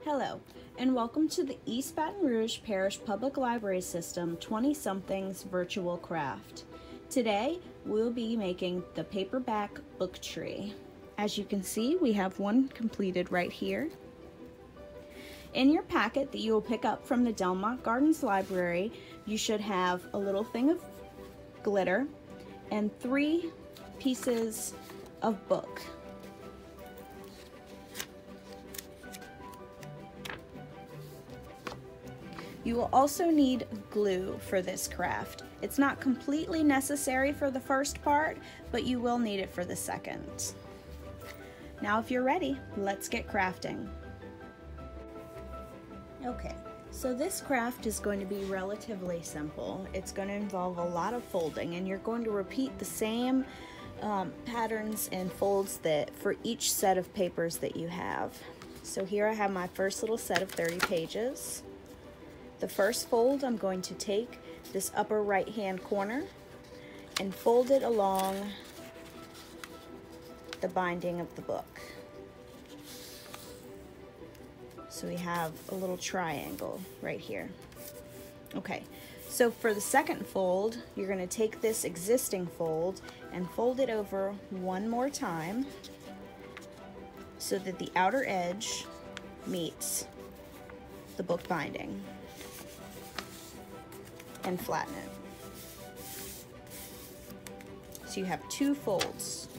Hello, and welcome to the East Baton Rouge Parish Public Library System 20-somethings virtual craft. Today, we'll be making the paperback book tree. As you can see, we have one completed right here. In your packet that you will pick up from the Delmont Gardens Library, you should have a little thing of glitter and 3 pieces of book. You will also need glue for this craft. It's not completely necessary for the first part, but you will need it for the second. Now if you're ready, let's get crafting. Okay, so this craft is going to be relatively simple. It's going to involve a lot of folding, and you're going to repeat the same patterns and folds that for each set of papers that you have. So here I have my first little set of 30 pages. The first fold, I'm going to take this upper right hand corner and fold it along the binding of the book. So we have a little triangle right here. Okay, so for the second fold, you're going to take this existing fold and fold it over one more time so that the outer edge meets the book binding. And flatten it. So you have 2 folds.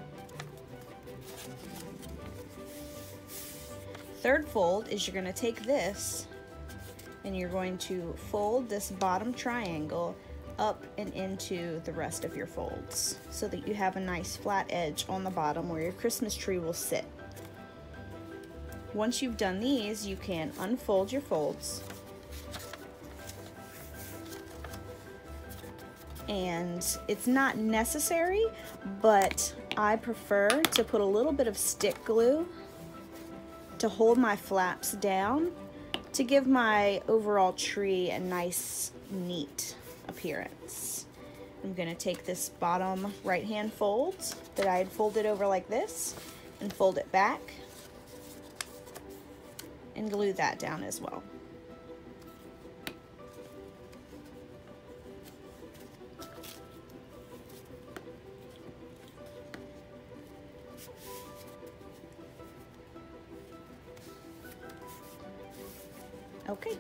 Third fold is you're going to take this and you're going to fold this bottom triangle up and into the rest of your folds so that you have a nice flat edge on the bottom where your Christmas tree will sit. Once you've done these, you can unfold your folds. And it's not necessary, but I prefer to put a little bit of stick glue to hold my flaps down to give my overall tree a nice, neat appearance. I'm going to take this bottom right-hand fold that I had folded over like this and fold it back and glue that down as well. Okay,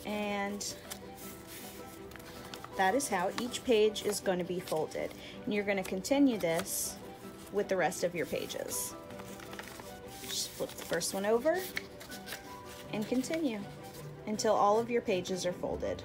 and that is how each page is going to be folded. And you're going to continue this with the rest of your pages. Just flip the first one over and continue until all of your pages are folded.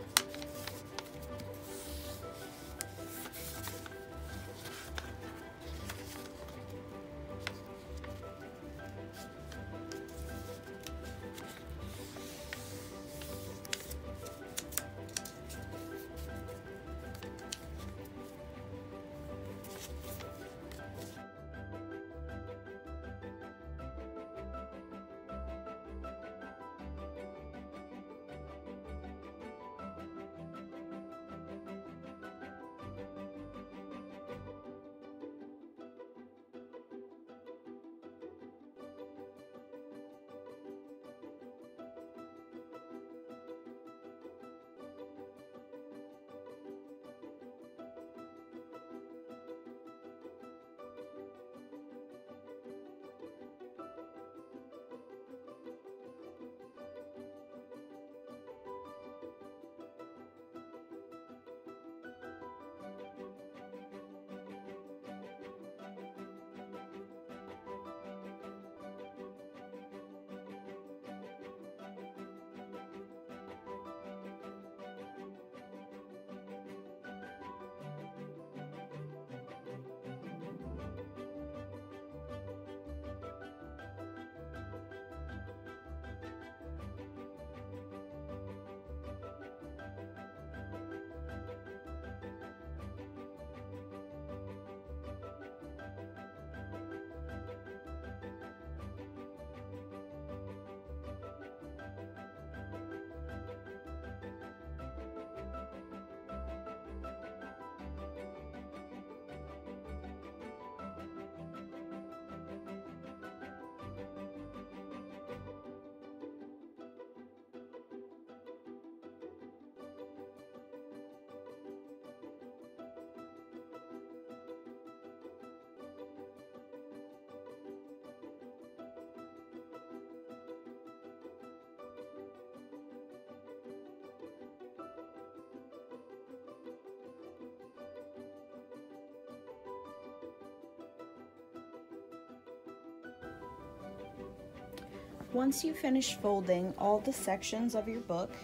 Once you finish folding all the sections of your book,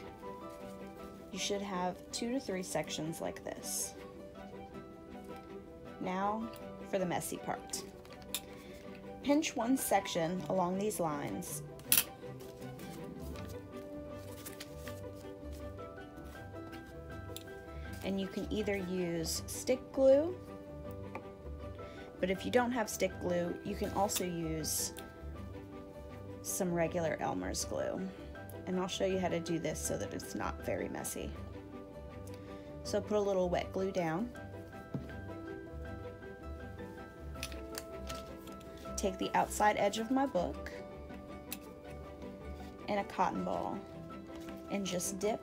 you should have 2 to 3 sections like this. Now for the messy part. Pinch one section along these lines and you can either use stick glue, but if you don't have stick glue, you can also use some regular Elmer's glue. And I'll show you how to do this so that it's not very messy. So put a little wet glue down. Take the outside edge of my book and a cotton ball and just dip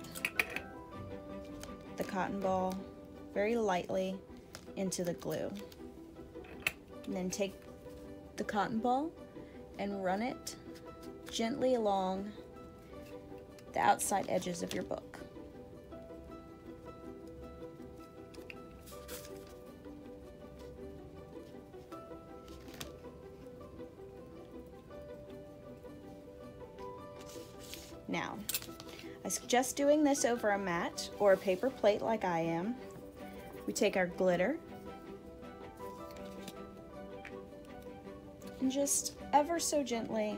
the cotton ball very lightly into the glue. And then take the cotton ball and run it gently along the outside edges of your book. Now, I suggest doing this over a mat or a paper plate like I am. We take our glitter and just ever so gently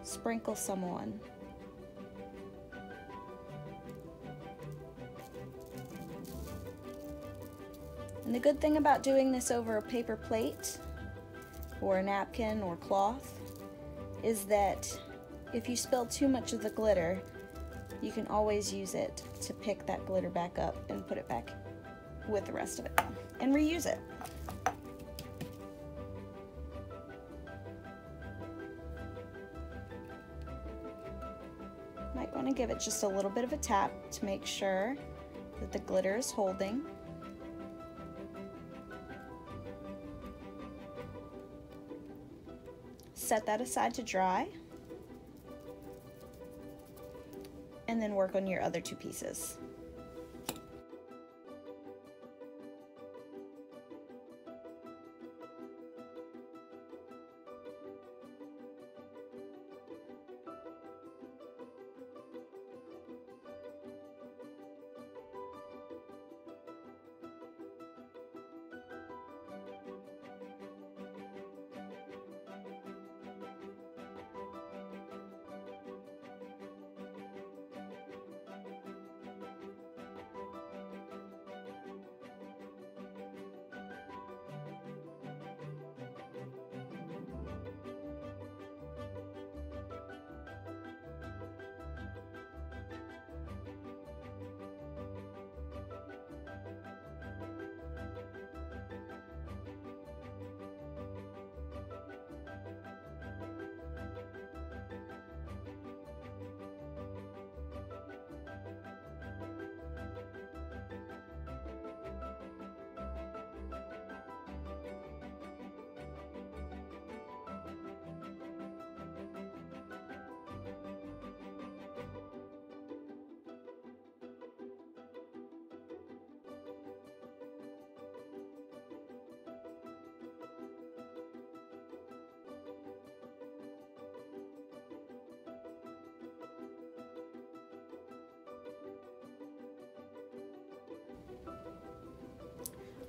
sprinkle some on. And the good thing about doing this over a paper plate or a napkin or cloth is that if you spill too much of the glitter, you can always use it to pick that glitter back up and put it back with the rest of it and reuse it. Might want to give it just a little bit of a tap to make sure that the glitter is holding. Set that aside to dry. And then work on your other 2 pieces.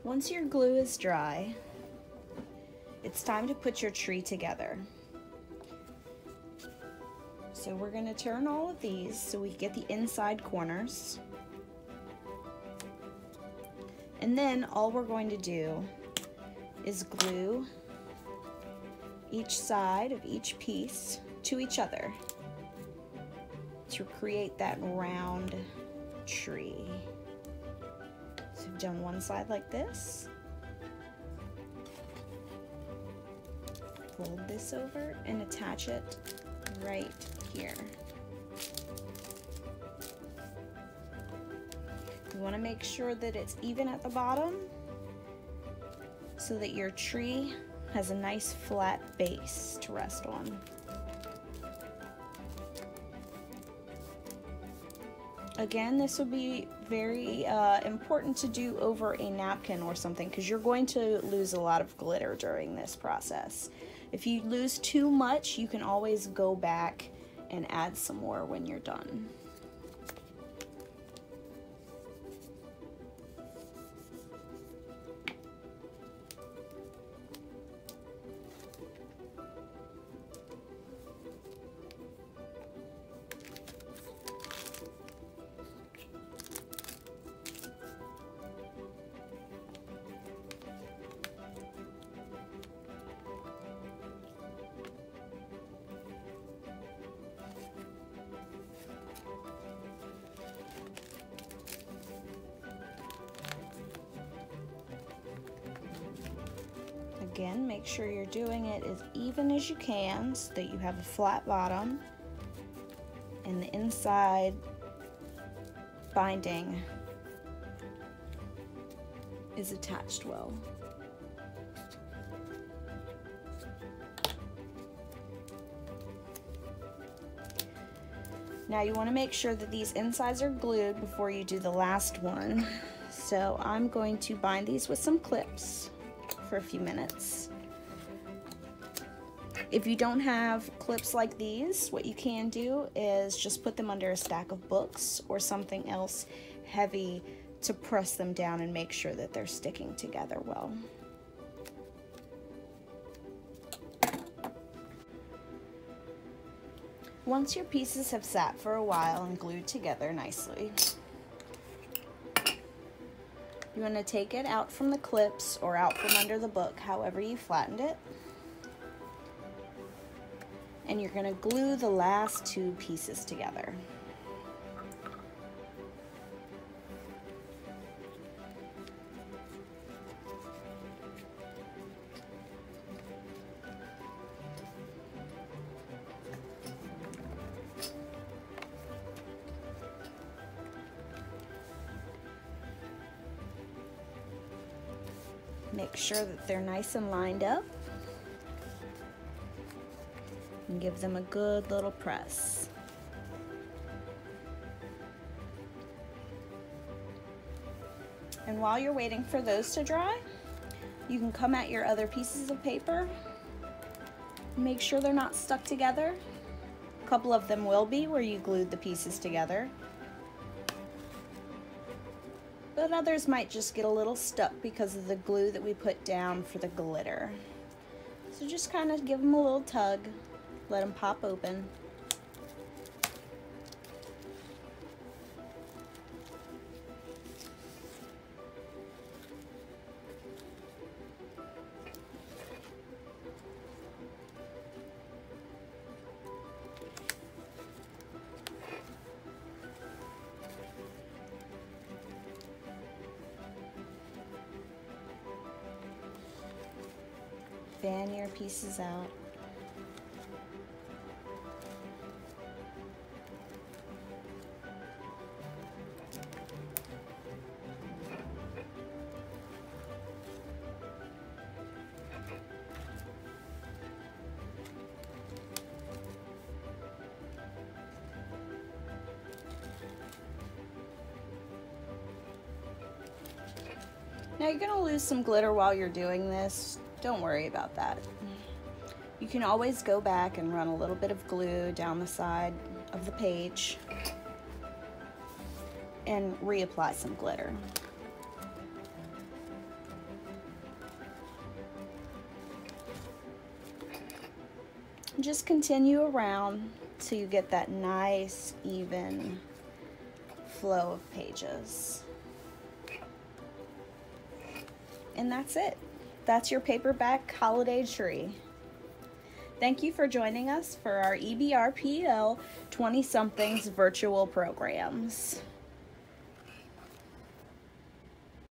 Once your glue is dry, it's time to put your tree together. So we're going to turn all of these so we get the inside corners. And then all we're going to do is glue each side of each piece to each other to create that round tree. So we've done one side like this. Fold this over and attach it right here. You want to make sure that it's even at the bottom so that your tree has a nice flat base to rest on. Again, this would be very important to do over a napkin or something because you're going to lose a lot of glitter during this process. If you lose too much, you can always go back and add some more when you're done. Again, make sure you're doing it as even as you can so that you have a flat bottom and the inside binding is attached well. Now you want to make sure that these insides are glued before you do the last one. So I'm going to bind these with some clips for a few minutes. If you don't have clips like these, what you can do is just put them under a stack of books or something else heavy to press them down and make sure that they're sticking together well. Once your pieces have sat for a while and glued together nicely, you want to take it out from the clips or out from under the book, however you flattened it. And you're going to glue the last two pieces together. Make sure that they're nice and lined up and give them a good little press. And while you're waiting for those to dry, you can come at your other pieces of paper. Make sure they're not stuck together. A couple of them will be where you glued the pieces together, but others might just get a little stuck because of the glue that we put down for the glitter. So just kind of give them a little tug, let them pop open. Fan your pieces out. Now you're going to lose some glitter while you're doing this. Don't worry about that. You can always go back and run a little bit of glue down the side of the page and reapply some glitter. Just continue around till you get that nice, even flow of pages. And that's it. That's your paperback holiday tree. Thank you for joining us for our EBRPL 20-somethings virtual programs.